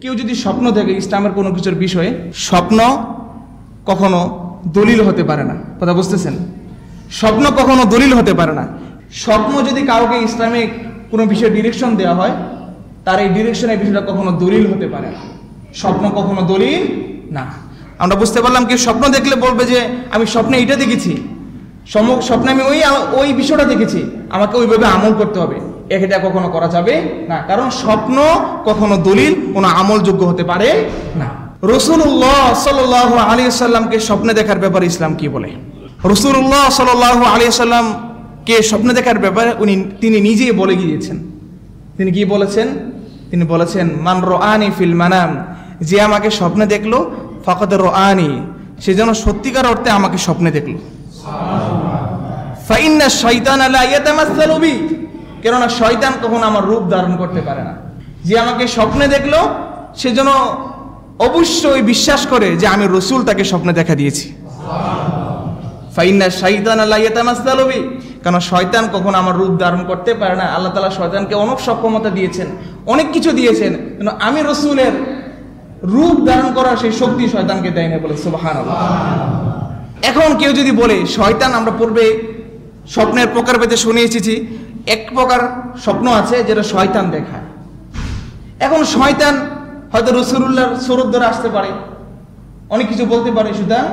কেউ যদি স্বপ্ন দেখে ইসলামের কোনো কিছুর বিষয়ে, স্বপ্ন কখনো দলিল হতে পারে না। কথা বুঝতেছেন? স্বপ্ন কখনো দলিল হতে পারে না। স্বপ্ন যদি কাউকে ইসলামে কোনো বিষয়ে ডিরেকশন দেওয়া হয়, তার এই ডিরেকশনের বিষয়টা কখনো দলিল হতে পারে না। স্বপ্ন কখনো দলিল না। আমরা বুঝতে পারলাম কি স্বপ্ন দেখলে বলবে যে আমি স্বপ্নে এইটা দেখেছি, স্বপ্নে আমি ওই বিষয়টা দেখেছি, আমাকে ওইভাবে আমল করতে হবে। এটা কখনো করা যাবে না, কারণ স্বপ্ন কখনো দলিল কোনো আমলযোগ্য হতে পারে না। রাসূলুল্লাহ সাল্লাল্লাহু আলাইহি ওয়াসাল্লামকে স্বপ্নে দেখার ব্যাপারে ইসলাম কি বলে? রাসূলুল্লাহ সাল্লাল্লাহু আলাইহি ওয়াসাল্লামকে স্বপ্নে দেখার ব্যাপারে তিনি নিজেই বলে গিয়েছেন। তিনি কি বলেছেন? তিনি বলেছেন, মান রাআনি ফিল মানাম, যে আমাকে স্বপ্নে দেখলো ফাকাদ রাআনি, সে যেন সত্যিকার অর্থে আমাকে স্বপ্নে দেখলো। ফা ইন্না শাইতানা লা ইয়াতামাসসালু বি, কেননা শয়তান কখনো আমার রূপ ধারণ করতে পারে না। যে আমাকে স্বপ্নে দেখলো সে যেন অবশ্যই বিশ্বাস করে যে আমি রাসূল তাকে স্বপ্নে দেখা দিয়েছি। ফা ইন্না শাইতানা লা ইয়াতামাসসালু বি, কারণ শয়তান কখনো আমার রূপ ধারণ করতে পারে না। আল্লাহ তাআলা শয়তানকে অনেক সক্ষমতা দিয়েছেন, অনেক কিছু দিয়েছেন, কিন্তু আমি রাসূলের রূপ ধারণ করার সেই শক্তি শয়তানকে দেয় না। বলে সুবহানাল্লাহ। এখন কেউ যদি বলে শয়তান, আমরা পূর্বে স্বপ্নের প্রকারভেদে শুনে এসেছি, এক প্রকার স্বপ্ন আছে যেটা শয়তান দেখায়। এখন শয়তান হয়তো রাসূলুল্লাহর সুরত ধরে আসতে পারে, অনেক কিছু বলতে পারে, সুতরাং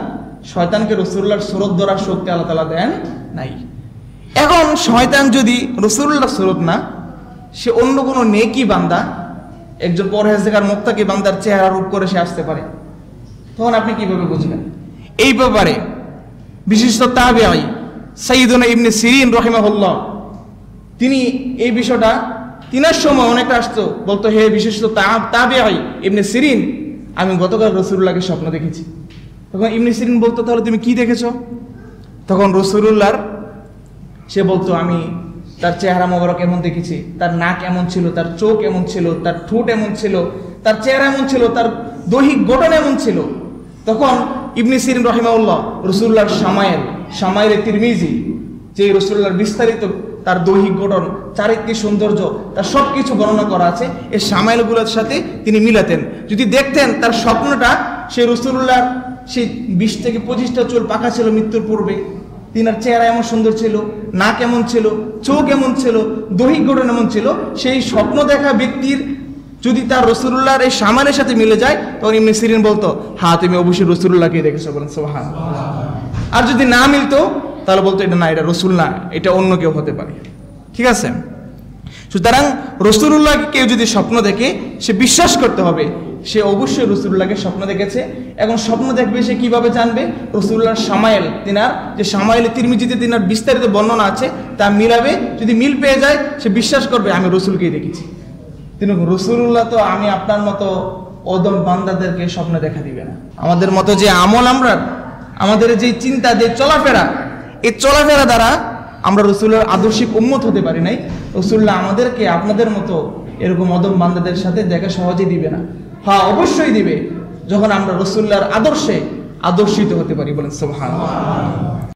শয়তানকে রাসূলুল্লাহর সুরত ধরার শক্তি আল্লাহ তাআলা দেন নাই। এখন শয়তান যদি রাসূলুল্লাহর সুরত না, সে অন্য কোনো নেকি বান্দা, একজন পরহেজগার মুত্তাকি বান্দার চেহারা রূপ করে সে আসতে পারে, তখন আপনি কিভাবে বুঝবেন? এই ব্যাপারে বিশিষ্ট তাবেঈ সাইয়্যিদুনা ইবনে সিরিন রাহিমাহুল্লাহ, তিনি এই বিষয়টা তিনার সময় অনেকটা আসতো, বলতো, হে বিশিষ্ট তাবেঈ ইবনে সিরিন, আমি গতকাল রাসূলুল্লাহকে স্বপ্ন দেখেছি। তখন ইবনে সিরিন বলতো, তাহলে তুমি কি দেখেছো? তখন রাসূলুল্লাহর সে বলতো, আমি তার চেহারা মোবারক এমন দেখেছি, তার নাক এমন ছিল, তার চোখ এমন ছিল, তার ঠোঁট এমন ছিল, তার চেহারা এমন ছিল, তার দৈহিক গঠন এমন ছিল। তখন ইবনে সিরিন রাহিমাহুল্লাহ রাসূলুল্লাহর শামায়েলে তিরমিজি, যে রাসূলুল্লাহর বিস্তারিত তার দৈহিক গঠন, চারিত্রিক সৌন্দর্য, তার সব কিছু বর্ণনা করা আছে, এই শামায়েলগুলোর সাথে তিনি মিলাতেন। যদি দেখতেন তার স্বপ্নটা সেই রাসূলুল্লাহর সেই 20 থেকে 25টা চুল পাকা ছিল মৃত্যুর পূর্বে, তিনার চেহারা এমন সুন্দর ছিল, নাক এমন ছিল, চোখ এমন ছিল, দৈহিক গঠন এমন ছিল, সেই স্বপ্ন দেখা ব্যক্তির যদি তার রাসূলুল্লাহর এই শামালের সাথে মিলে যায়, তখন ইবনে সিরিন বলতো, হ্যাঁ তুমি অবশ্যই রাসূলুল্লাহকে দেখেছো। বলেন সুবহানাল্লাহ। আর যদি না মিলতো তাহলে বলতো, এটা না, এটা রাসূল না, এটা অন্য কেউ হতে পারে। ঠিক আছে? সুতরাং রাসূলুল্লাহকে কেউ যদি স্বপ্ন দেখে, সে বিশ্বাস করতে হবে সে অবশ্যই রাসূলুল্লাহকে স্বপ্ন দেখেছে। এবং স্বপ্ন দেখবে সে কিভাবে জানবে? রাসূলুল্লাহর শামায়েল, তিনার যে শামায়েলে তিরমিজিতে তিনার বিস্তারিত বর্ণনা আছে তা মিলাবে। যদি মিল পেয়ে যায়, সে বিশ্বাস করবে আমি রাসূলকেই দেখেছি। তিনি রাসূলুল্লাহ তো আমি আপনার মতো ওদম বান্দাদেরকে স্বপ্ন দেখা দিবে না। আমাদের মতো যে আমল, আমাদের যে চিন্তা, যে চলাফেরা, এই চলাফেরা দ্বারা আমরা রাসূলের আদর্শিক উম্মত হতে পারি নাই। রাসূলুল্লাহ আমাদেরকে আপনাদের মতো এরকম ওদম বান্দাদের সাথে দেখা সহজে দিবে না। হ্যাঁ, অবশ্যই দিবে, যখন আমরা রাসূলুল্লাহর আদর্শে আদর্শিত হতে পারি। বলেন সুবহানাল্লাহ।